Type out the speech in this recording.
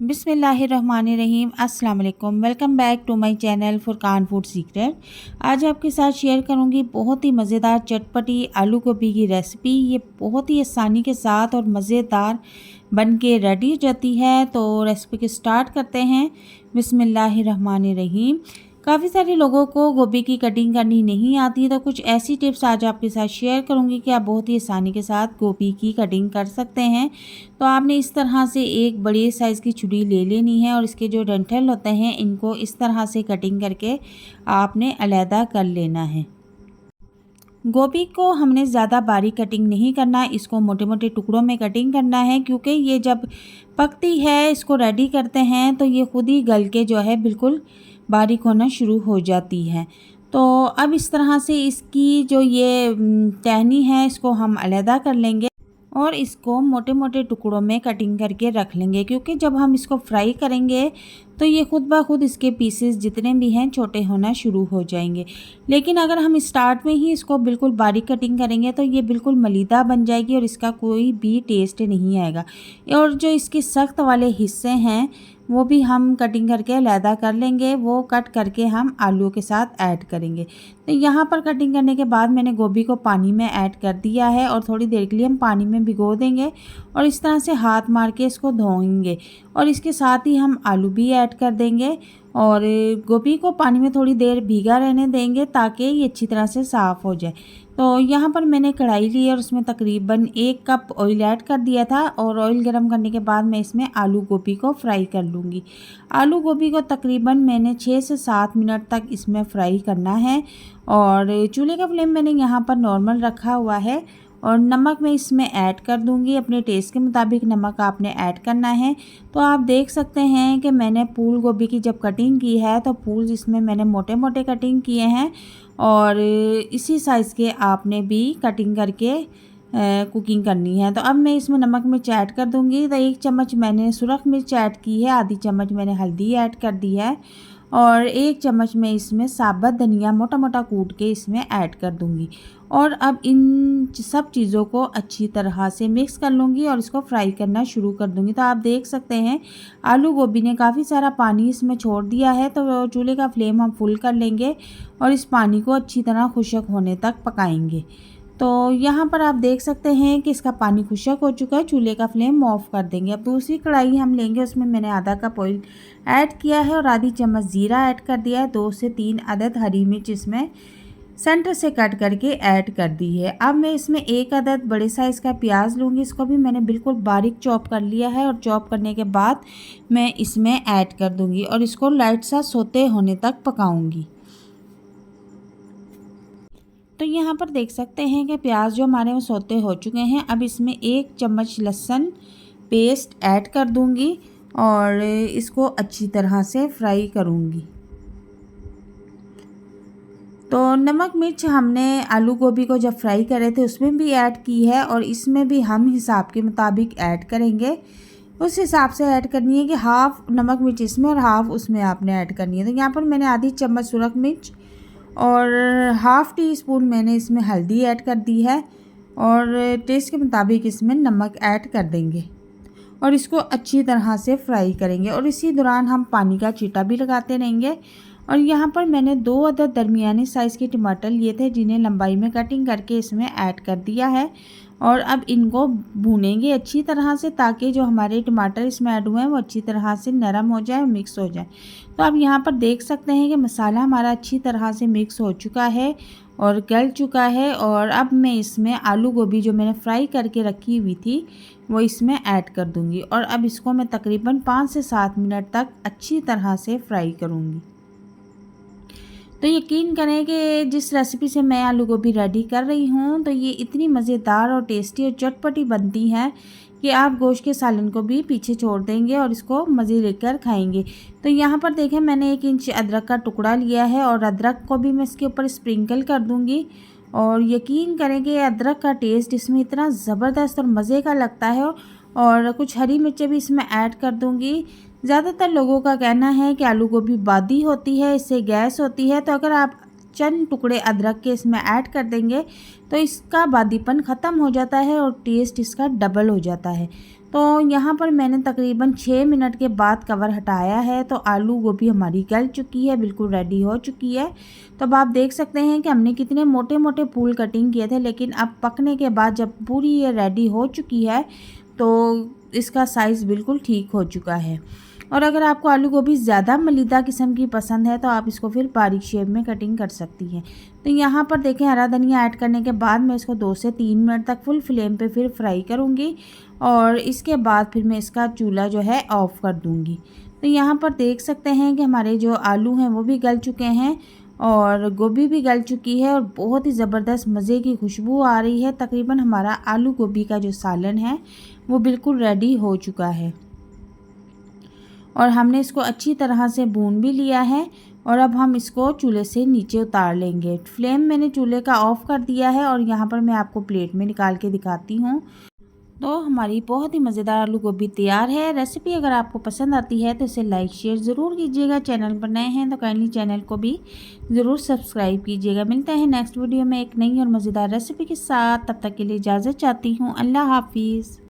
बिस्मिल्लाहिर्रहमानिर्रहीम। अस्सलाम वालेकुम। Welcome back to my channel Furqan food secret. आज आपके साथ शेयर करूंगी बहुत ही मज़ेदार चटपटी आलू गोभी की रेसिपी। ये बहुत ही आसानी के साथ और मज़ेदार बन के रेडी हो जाती है। तो रेसिपी को स्टार्ट करते हैं। बिस्मिल्लाहिर्रहमानिर्रहीम। काफ़ी सारे लोगों को गोभी की कटिंग करनी नहीं आती, तो कुछ ऐसी टिप्स आज आपके साथ शेयर करूंगी कि आप बहुत ही आसानी के साथ गोभी की कटिंग कर सकते हैं। तो आपने इस तरह से एक बड़ी साइज़ की छुरी ले लेनी है और इसके जो डंठल होते हैं इनको इस तरह से कटिंग करके आपने अलहदा कर लेना है। गोभी को हमने ज़्यादा बारीक कटिंग नहीं करना, इसको मोटे मोटे टुकड़ों में कटिंग करना है, क्योंकि ये जब पकती है, इसको रेडी करते हैं तो ये खुद ही गल के जो है बिल्कुल बारीक होना शुरू हो जाती है। तो अब इस तरह से इसकी जो ये टहनी है इसको हम अलहदा कर लेंगे और इसको मोटे मोटे टुकड़ों में कटिंग करके रख लेंगे, क्योंकि जब हम इसको फ्राई करेंगे तो ये खुद ब खुद इसके पीसेस जितने भी हैं छोटे होना शुरू हो जाएंगे। लेकिन अगर हम स्टार्ट में ही इसको बिल्कुल बारीक कटिंग करेंगे तो ये बिल्कुल मलीदा बन जाएगी और इसका कोई भी टेस्ट नहीं आएगा। और जो इसके सख्त वाले हिस्से हैं वो भी हम कटिंग करके अलहदा कर लेंगे, वो कट करके हम आलूओं के साथ ऐड करेंगे। तो यहाँ पर कटिंग करने के बाद मैंने गोभी को पानी में ऐड कर दिया है और थोड़ी देर के लिए हम पानी में भिगो देंगे और इस तरह से हाथ मार के इसको धोएंगे और इसके साथ ही हम आलू भी ऐड कर देंगे और गोभी को पानी में थोड़ी देर भीगा रहने देंगे ताकि ये अच्छी तरह से साफ़ हो जाए। तो यहाँ पर मैंने कढ़ाई ली और उसमें तकरीबन 1 कप ऑयल ऐड कर दिया था और ऑयल गर्म करने के बाद मैं इसमें आलू गोभी को फ्राई कर लूँगी। आलू गोभी को तकरीबन मैंने 6 से 7 मिनट तक इसमें फ्राई करना है और चूल्हे का फ्लेम मैंने यहाँ पर नॉर्मल रखा हुआ है और नमक मैं इसमें ऐड कर दूंगी। अपने टेस्ट के मुताबिक नमक आपने ऐड करना है। तो आप देख सकते हैं कि मैंने फूल गोभी की जब कटिंग की है तो फूल इसमें मैंने मोटे मोटे कटिंग किए हैं और इसी साइज़ के आपने भी कटिंग करके कुकिंग करनी है। तो अब मैं इसमें नमक मिर्च ऐड कर दूंगी। तो 1 चम्मच मैंने सुरख मिर्च ऐड की है, आधी चम्मच मैंने हल्दी ऐड कर दी है और 1 चम्मच मैं इसमें साबुत धनिया मोटा मोटा कूट के इसमें ऐड कर दूंगी। और अब इन सब चीज़ों को अच्छी तरह से मिक्स कर लूँगी और इसको फ्राई करना शुरू कर दूँगी। तो आप देख सकते हैं आलू गोभी ने काफ़ी सारा पानी इसमें छोड़ दिया है, तो चूल्हे का फ्लेम हम फुल कर लेंगे और इस पानी को अच्छी तरह खुश्क होने तक पकाएंगे। तो यहाँ पर आप देख सकते हैं कि इसका पानी खुश्क हो चुका है, चूल्हे का फ्लेम ऑफ कर देंगे। अब दूसरी कढ़ाई हम लेंगे, उसमें मैंने आधा कप ऑयल ऐड किया है और आधी चम्मच ज़ीरा ऐड कर दिया है। 2 से 3 अदद हरी मिर्च इसमें सेंटर से कट करके ऐड कर दी है। अब मैं इसमें 1 अदद बड़े साइज़ का प्याज लूँगी, इसको भी मैंने बिल्कुल बारीक चॉप कर लिया है और चॉप करने के बाद मैं इसमें ऐड कर दूँगी और इसको लाइट सा सोते होने तक पकाऊँगी। तो यहाँ पर देख सकते हैं कि प्याज जो हमारे वो सोते हो चुके हैं। अब इसमें 1 चम्मच लहसुन पेस्ट ऐड कर दूँगी और इसको अच्छी तरह से फ्राई करूँगी। तो नमक मिर्च हमने आलू गोभी को जब फ्राई करे थे उसमें भी ऐड की है और इसमें भी हम हिसाब के मुताबिक ऐड करेंगे। उस हिसाब से ऐड करनी है कि हाफ़ नमक मिर्च इसमें और हाफ़ उसमें आपने ऐड करनी है। तो यहाँ पर मैंने आधी चम्मच सुरख मिर्च और हाफ़ टी स्पून मैंने इसमें हल्दी ऐड कर दी है और टेस्ट के मुताबिक इसमें नमक ऐड कर देंगे और इसको अच्छी तरह से फ्राई करेंगे और इसी दौरान हम पानी का छींटा भी लगाते रहेंगे। और यहाँ पर मैंने 2 अदद दरमियानी साइज़ के टमाटर लिए थे जिन्हें लंबाई में कटिंग करके इसमें ऐड कर दिया है और अब इनको भूनेंगे अच्छी तरह से ताकि जो हमारे टमाटर इसमें ऐड हुए हैं वो अच्छी तरह से नरम हो जाए और मिक्स हो जाए। तो आप यहाँ पर देख सकते हैं कि मसाला हमारा अच्छी तरह से मिक्स हो चुका है और गल चुका है और अब मैं इसमें आलू गोभी जो मैंने फ्राई करके रखी हुई थी वो इसमें ऐड कर दूँगी और अब इसको मैं तकरीबन 5 से 7 मिनट तक अच्छी तरह से फ्राई करूँगी। तो यकीन करें कि जिस रेसिपी से मैं आलू गोभी रेडी कर रही हूँ तो ये इतनी मज़ेदार और टेस्टी और चटपटी बनती हैं कि आप गोश्त के सालन को भी पीछे छोड़ देंगे और इसको मज़े लेकर खाएंगे। तो यहाँ पर देखें मैंने 1 इंच अदरक का टुकड़ा लिया है और अदरक को भी मैं इसके ऊपर स्प्रिंकल कर दूँगी और यकीन करें कि अदरक का टेस्ट इसमें इतना ज़बरदस्त और मज़े का लगता है और कुछ हरी मिर्चें भी इसमें ऐड कर दूँगी। ज़्यादातर लोगों का कहना है कि आलू गोभी बादी होती है, इससे गैस होती है, तो अगर आप चंद टुकड़े अदरक के इसमें ऐड कर देंगे तो इसका बादीपन ख़त्म हो जाता है और टेस्ट इसका डबल हो जाता है। तो यहाँ पर मैंने तकरीबन 6 मिनट के बाद कवर हटाया है, तो आलू गोभी हमारी गल चुकी है, बिल्कुल रेडी हो चुकी है। तो अब आप देख सकते हैं कि हमने कितने मोटे मोटे फूल कटिंग किए थे, लेकिन अब पकने के बाद जब पूरी ये रेडी हो चुकी है तो इसका साइज़ बिल्कुल ठीक हो चुका है। और अगर आपको आलू गोभी ज़्यादा मलीदा किस्म की पसंद है तो आप इसको फिर बारीक शेप में कटिंग कर सकती हैं। तो यहाँ पर देखें, हरा धनिया ऐड करने के बाद मैं इसको 2 से 3 मिनट तक फुल फ्लेम पे फिर फ्राई करूँगी और इसके बाद फिर मैं इसका चूल्हा जो है ऑफ़ कर दूँगी। तो यहाँ पर देख सकते हैं कि हमारे जो आलू हैं वो भी गल चुके हैं और गोभी भी गल चुकी है और बहुत ही ज़बरदस्त मज़े की खुशबू आ रही है। तकरीबन हमारा आलू गोभी का जो सालन है वो बिल्कुल रेडी हो चुका है और हमने इसको अच्छी तरह से भून भी लिया है। और अब हम इसको चूल्हे से नीचे उतार लेंगे। फ्लेम मैंने चूल्हे का ऑफ़ कर दिया है और यहाँ पर मैं आपको प्लेट में निकाल के दिखाती हूँ। तो हमारी बहुत ही मज़ेदार आलू गोभी तैयार है। रेसिपी अगर आपको पसंद आती है तो इसे लाइक शेयर ज़रूर कीजिएगा। चैनल पर नए हैं तो काइंडली चैनल को भी ज़रूर सब्सक्राइब कीजिएगा। मिलते हैं नेक्स्ट वीडियो में एक नई और मज़ेदार रेसिपी के साथ। तब तक के लिए इजाज़त चाहती हूँ। अल्लाह हाफिज़।